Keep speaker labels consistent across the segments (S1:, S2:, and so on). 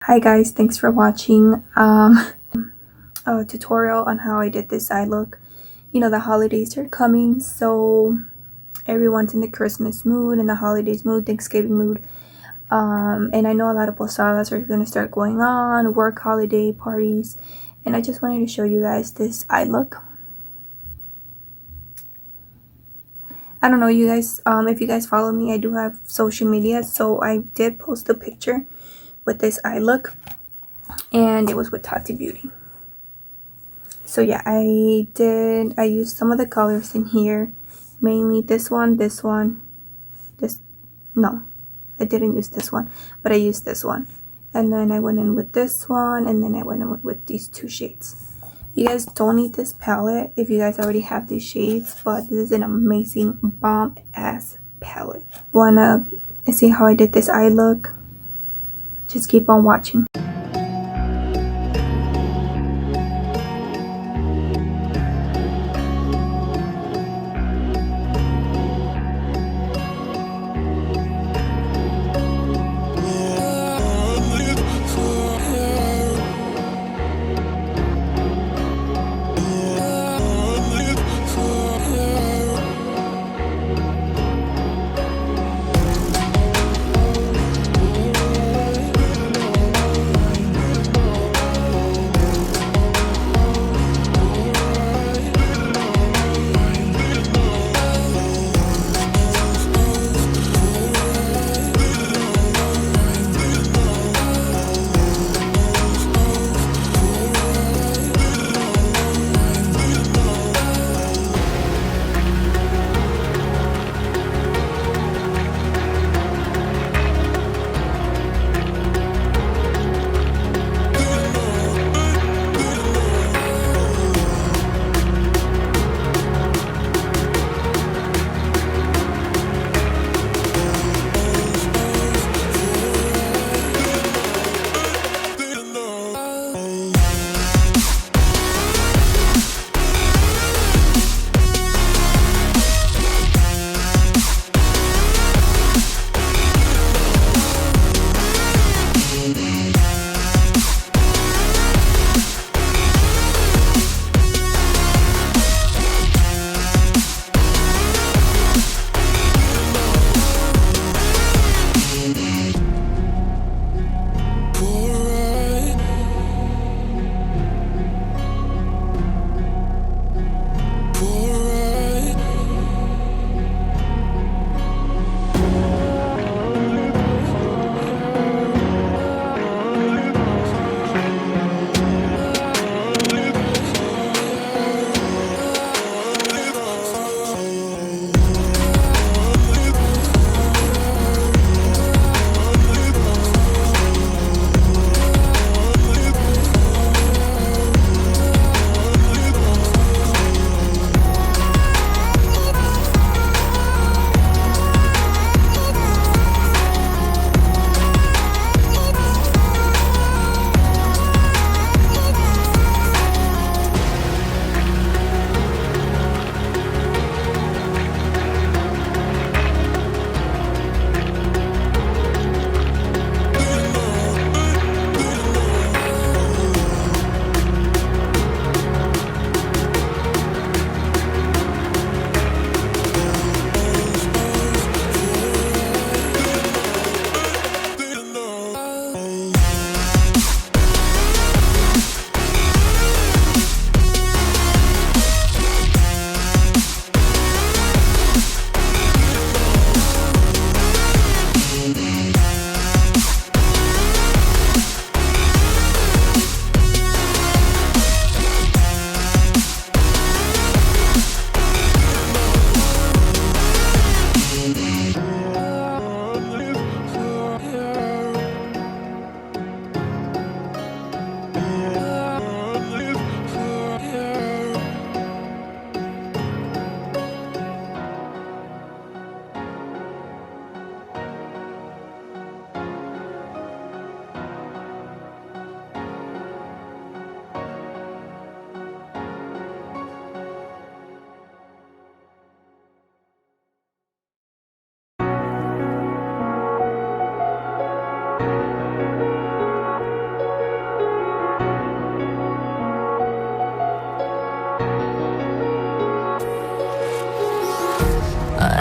S1: Hi guys, thanks for watching a tutorial on how I did this eye look. You know, the holidays are coming, so everyone's in the Christmas mood, in the holidays mood, Thanksgiving mood. And I know a lot of posadas are gonna start going on, work holiday parties, and I just wanted to show you guys this eye look. I don't know, you guys, if you guys follow me, I do have social media, so I did post a picture with this eye look, and it was with Tati Beauty. So yeah, I used some of the colors in here, mainly this one, no, I didn't use this one, but I used this one. And then I went in with this one, and then I went in with these two shades. You guys don't need this palette if you guys already have these shades, but this is an amazing bomb ass palette. Wanna see how I did this eye look? Just keep on watching.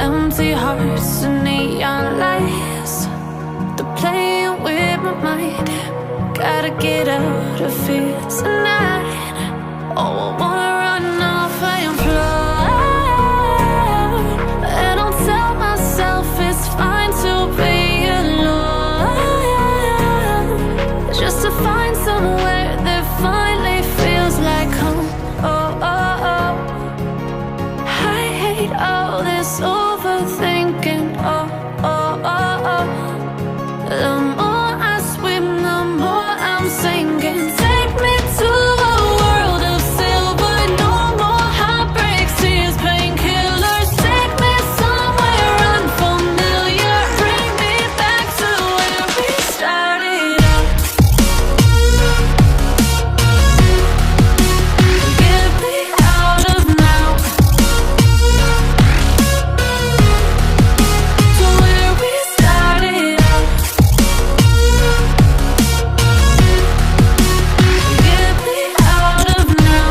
S2: Empty hearts and neon lights, they're playing with my mind. Gotta get out of here tonight. Oh, I wanna run off and fly, and I'll tell myself it's fine to be alone, just to find somewhere that finally feels like home. Oh, oh, oh. I hate all this overthinking. Oh, oh, oh, oh. The more I swim, the more I'm sinking. Take me to a world of silver. No more heartbreaks, tears, painkillers. Take me somewhere unfamiliar. Bring me back to where we started out. Get me out of now, to where we started out. Get me out of now,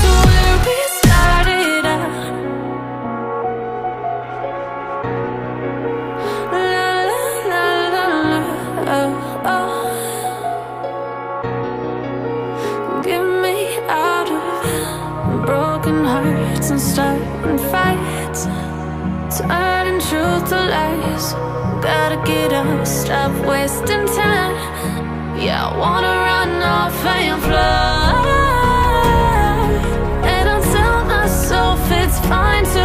S2: to where we started out. La la la la la, oh, oh. Get me out of broken hearts and starting fights, turning truth to lies. Gotta get up, stop wasting time. Yeah, I wanna run off and fly.